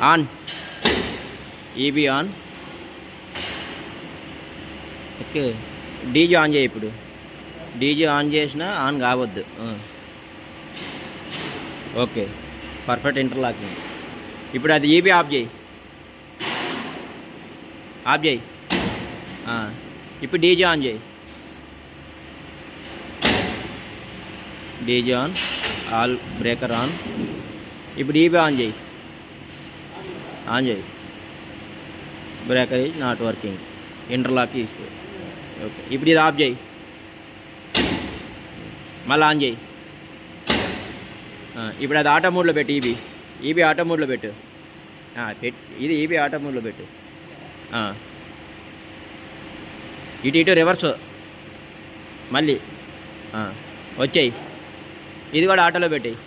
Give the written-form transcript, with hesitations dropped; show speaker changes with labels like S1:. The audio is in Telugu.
S1: On. EB on. Okay. DJ on చేయి. ఇప్పుడు డీజే ఆన్ చేసినా ఆన్ కావద్దు. Okay, perfect interlocking. ఇప్పుడు అది ఈబీ ఆఫ్ చేయి. ఆఫ్ చేయి. ఇప్పుడు డీజే ఆన్ చేయి. DJ on. All breaker on. ఇప్పుడు ఈబీ ఆన్ చేయి. ఆన్ చేయి. Breaker is not working. Interlock is. Okay, ఇప్పుడు ఇది ఆఫ్ చేయి. మళ్ళీ ఆన్ చేయి. ఇప్పుడు అది ఆటో మోడ్లో పెట్టు. ఈబీ ఆటో మోడ్లో పెట్టు. ఇది ఈబీ ఆటో మోడ్లో పెట్టు. ఇటు రివర్స్ మళ్ళీ వచ్చాయి. ఇది కూడా ఆటోలో పెట్టాయి.